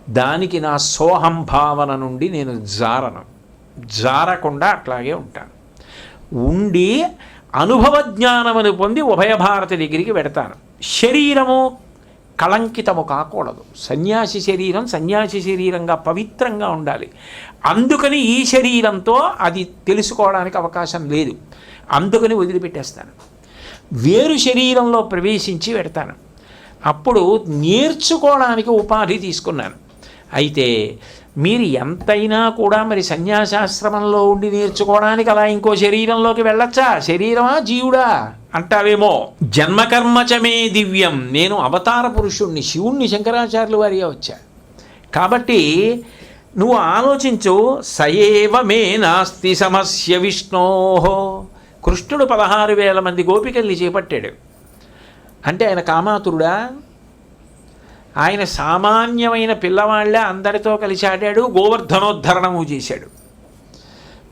దానికి నా సోహం భావన నుండి నేను జారకుండా అట్లాగే ఉంటాను. ఉండి అనుభవ జ్ఞానమును పొంది ఉభయ భారతి దగ్గరికి వెడతాను. శరీరము కళంకితము కాకూడదు. సన్యాసి శరీరం సన్యాసి శరీరంగా పవిత్రంగా ఉండాలి. అందుకని ఈ శరీరంతో అది తెలుసుకోవడానికి అవకాశం లేదు. అందుకని వదిలిపెట్టేస్తాను. వేరు శరీరంలో ప్రవేశించి పెడతాను. అప్పుడు నేర్చుకోవడానికి ఉపాధి తీసుకున్నాను. అయితే మీరు ఎంతైనా కూడా మరి సన్యాసాశ్రమంలో ఉండి నేర్చుకోవడానికి అలా ఇంకో శరీరంలోకి వెళ్ళొచ్చా? శరీరమా జీవుడా అంటావేమో. జన్మకర్మచమే దివ్యం. నేను అవతార పురుషుణ్ణి, శివుణ్ణి, శంకరాచార్యులు వారిగా వచ్చా. కాబట్టి నువ్వు ఆలోచించు. సయేవ మే నాస్తి సమస్య విష్ణోహో. కృష్ణుడు 16,000 మంది గోపికల్ని చేపట్టాడు. అంటే ఆయన కామాతురుడా? ఆయన సామాన్యమైన పిల్లవాళ్లే అందరితో కలిసి ఆడాడు, గోవర్ధనోద్ధరణము చేశాడు.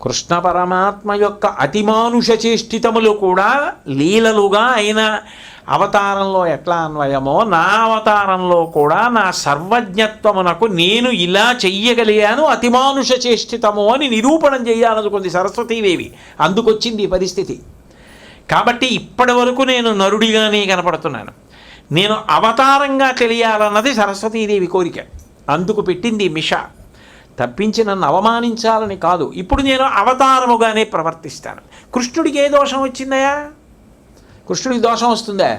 కృష్ణ పరమాత్మ యొక్క అతిమానుష చేష్టితములు కూడా లీలలుగా ఆయన అవతారంలో ఎట్లా అన్వయమో, నా అవతారంలో కూడా నా సర్వజ్ఞత్వమునకు నేను ఇలా చెయ్యగలిగాను అతిమానుష చేష్టితము అని నిరూపణం చేయాలనుకుంది సరస్వతీదేవి. అందుకొచ్చింది ఈ పరిస్థితి. కాబట్టి ఇప్పటి వరకు నేను నరుడిగానే కనపడుతున్నాను. నేను అవతారంగా తెలియాలన్నది సరస్వతీదేవి కోరిక. అందుకు పెట్టింది మిష. తప్పించి నన్ను అవమానించాలని కాదు. ఇప్పుడు నేను అవతారముగానే ప్రవర్తిస్తాను. కృష్ణుడికి ఏ దోషం వచ్చిందయా? కృష్ణుడికి దోషం వస్తుందా?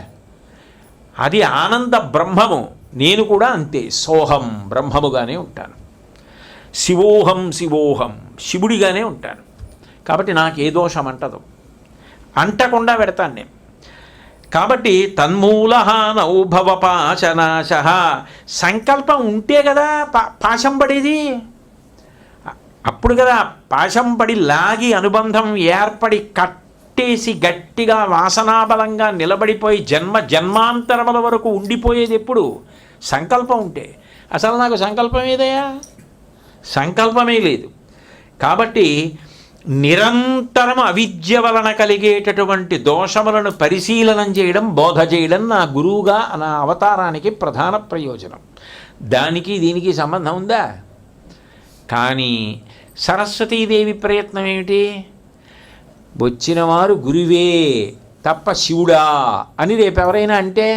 అది ఆనంద బ్రహ్మము. నేను కూడా అంతే, సోహం బ్రహ్మముగానే ఉంటాను. శివోహం శివోహం శివుడిగానే ఉంటాను. కాబట్టి నాకు ఏ దోషం అంటదు, అంటకుండా పెడతాను నేను. కాబట్టి తన్మూలహానౌ భవ పాశనాశ. సంకల్పం ఉంటే కదా పాశం పడేది. అప్పుడు కదా పాశం పడి లాగి అనుబంధం ఏర్పడి కట్టేసి గట్టిగా వాసనాబలంగా నిలబడిపోయి జన్మాంతరముల వరకు ఉండిపోయేది ఎప్పుడు? సంకల్పం ఉంటే. అసలు నాకు సంకల్పం ఏదయ్యా? సంకల్పమే లేదు. కాబట్టి నిరంతరం అవిద్య వలన కలిగేటటువంటి దోషములను పరిశీలనం చేయడం, బోధ చేయడం నా గురువుగా నా అవతారానికి ప్రధాన ప్రయోజనం. దానికి దీనికి సంబంధం ఉందా? కానీ సరస్వతీదేవి ప్రయత్నం ఏమిటి? వచ్చినవారు గురువే తప్ప శివుడా అని రేపు ఎవరైనా అంటే,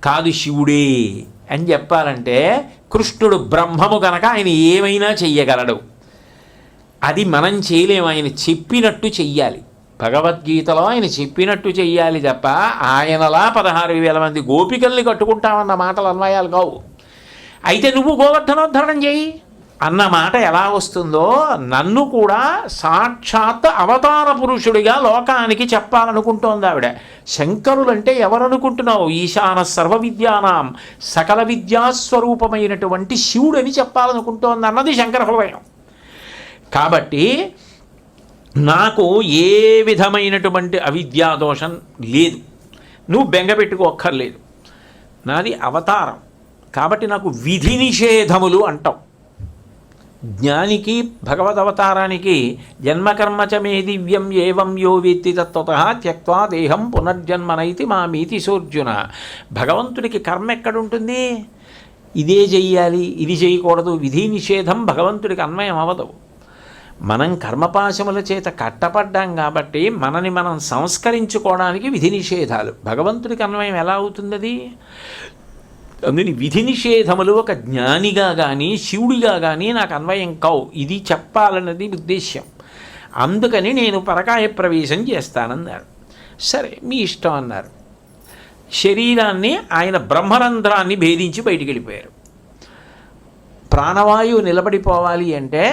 కాదు శివుడే అని చెప్పాలంటే కృష్ణుడు బ్రహ్మము కనుక ఆయన ఏమైనా చెయ్యగలడు. అది మనం చేయలేము. ఆయన చెప్పినట్టు చెయ్యాలి. భగవద్గీతలో ఆయన చెప్పినట్టు చెయ్యాలి తప్ప ఆయనలా 16,000 మంది గోపికల్ని కట్టుకుంటామన్న మాటలు అన్వయాలు కావు. అయితే నువ్వు గోవర్ధనోద్ధరణం చేయి అన్న మాట ఎలా వస్తుందో, నన్ను కూడా సాక్షాత్ అవతార పురుషుడిగా లోకానికి చెప్పాలనుకుంటోంది ఆవిడ. శంకరులంటే ఎవరనుకుంటున్నావు? ఈశాన సర్వ విద్యానాం సకల విద్యాస్వరూపమైనటువంటి శివుడని చెప్పాలనుకుంటోంది అన్నది శంకర హృదయం. కాబట్టి నాకు ఏ విధమైనటువంటి అవిద్యాదోషం లేదు. నువ్వు బెంగపెట్టుకోక్కర్లేదు. నాది అవతారం కాబట్టి నాకు విధి నిషేధములు అంటావు. జ్ఞానికి భగవదవతారానికి జన్మకర్మచమే దివ్యం ఏవం యో వేత్తి తత్వతః త్యక్త్వా దేహం పునర్జన్మనైతి మామీతి సోర్జున. భగవంతుడికి కర్మ ఎక్కడుంటుంది? ఇదే చెయ్యాలి, ఇది చేయకూడదు. విధి నిషేధం భగవంతుడికి అన్వయం అవ్వదు. మనం కర్మపాశముల చేత కట్టపడ్డాం కాబట్టి మనని మనం సంస్కరించుకోవడానికి విధి నిషేధాలు. భగవంతుడికి అన్వయం ఎలా అవుతుంది? అందుని విధి నిషేధములు ఒక జ్ఞానిగా కానీ శివుడిగా కానీ నాకు అన్వయం కావు. ఇది చెప్పాలన్నది ఉద్దేశ్యం. అందుకని నేను పరకాయ ప్రవేశం చేస్తానన్నారు. సరే మీ ఇష్టం అన్నారు. శరీరాన్ని ఆయన బ్రహ్మరంధ్రాన్ని భేదించి బయటికి వెళ్ళిపోయారు. ప్రాణవాయువు నిలబడిపోవాలి అంటే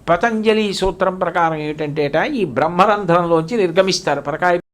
పతంజలి సూత్రం ప్రకారం ఏమిటంటే ఈ బ్రహ్మరంధ్రంలోంచి నిర్గమిస్తారు. పరకాయ